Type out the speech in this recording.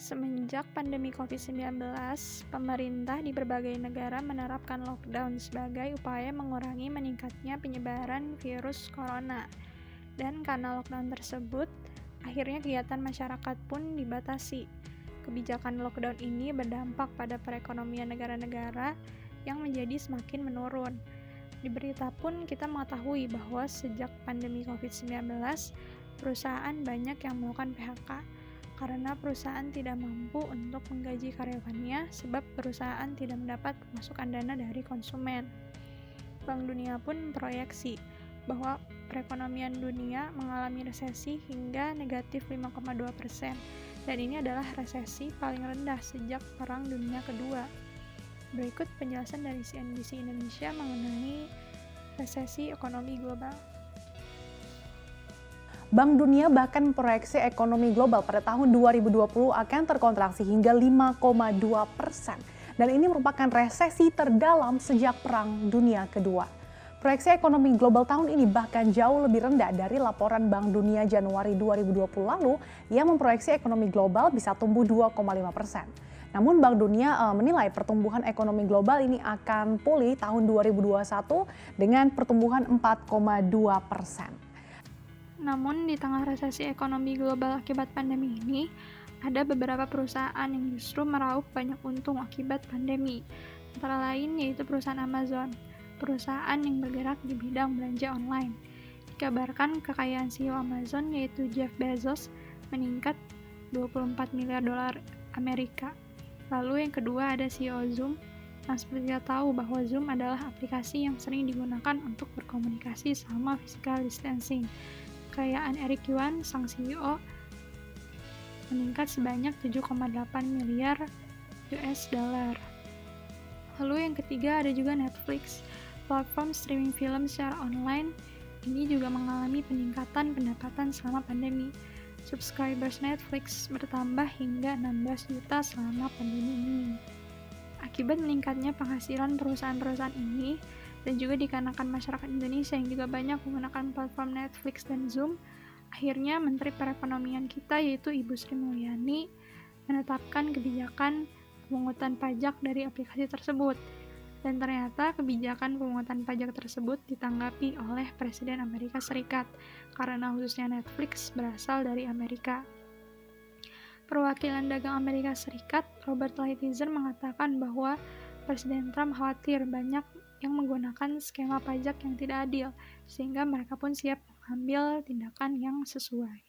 Semenjak pandemi COVID-19, pemerintah di berbagai negara menerapkan lockdown sebagai upaya mengurangi meningkatnya penyebaran virus corona. Dan karena lockdown tersebut, akhirnya kegiatan masyarakat pun dibatasi. Kebijakan lockdown ini berdampak pada perekonomian negara-negara yang menjadi semakin menurun. Di berita pun kita mengetahui bahwa sejak pandemi COVID-19, perusahaan banyak yang melakukan PHK karena perusahaan tidak mampu untuk menggaji karyawannya sebab perusahaan tidak mendapat pemasukan dana dari konsumen. Bank Dunia pun memproyeksi bahwa perekonomian dunia mengalami resesi hingga negatif 5,2%, dan ini adalah resesi paling rendah sejak Perang Dunia Kedua. Berikut penjelasan dari CNBC Indonesia mengenai resesi ekonomi global. Bank Dunia bahkan memproyeksi ekonomi global pada tahun 2020 akan terkontraksi hingga 5,2%. Dan ini merupakan resesi terdalam sejak Perang Dunia Kedua. Proyeksi ekonomi global tahun ini bahkan jauh lebih rendah dari laporan Bank Dunia Januari 2020 lalu yang memproyeksi ekonomi global bisa tumbuh 2,5%. Namun Bank Dunia menilai pertumbuhan ekonomi global ini akan pulih tahun 2021 dengan pertumbuhan 4,2%. Namun di tengah resesi ekonomi global akibat pandemi ini, ada beberapa perusahaan yang justru meraup banyak untung akibat pandemi. Antara lain yaitu perusahaan Amazon, perusahaan yang bergerak di bidang belanja online. Dikabarkan kekayaan CEO Amazon yaitu Jeff Bezos meningkat 24 miliar dolar Amerika. Lalu yang kedua ada CEO Zoom, yang seperti kita tahu bahwa Zoom adalah aplikasi yang sering digunakan untuk berkomunikasi selama physical distancing. Kekayaan Eric Yuan, sang CEO, meningkat sebanyak 7,8 miliar US dollar. Lalu yang ketiga ada juga Netflix, platform streaming film secara online. Ini juga mengalami peningkatan pendapatan selama pandemi. Subscribers Netflix bertambah hingga 16 juta selama pandemi ini. Akibat meningkatnya penghasilan perusahaan-perusahaan ini, dan juga dikarenakan masyarakat Indonesia yang juga banyak menggunakan platform Netflix dan Zoom, akhirnya Menteri Perekonomian kita yaitu Ibu Sri Mulyani menetapkan kebijakan pemungutan pajak dari aplikasi tersebut. Dan ternyata kebijakan pemungutan pajak tersebut ditanggapi oleh Presiden Amerika Serikat, karena khususnya Netflix berasal dari Amerika. Perwakilan dagang Amerika Serikat, Robert Lighthizer, mengatakan bahwa Presiden Trump khawatir banyak yang menggunakan skema pajak yang tidak adil, sehingga mereka pun siap mengambil tindakan yang sesuai.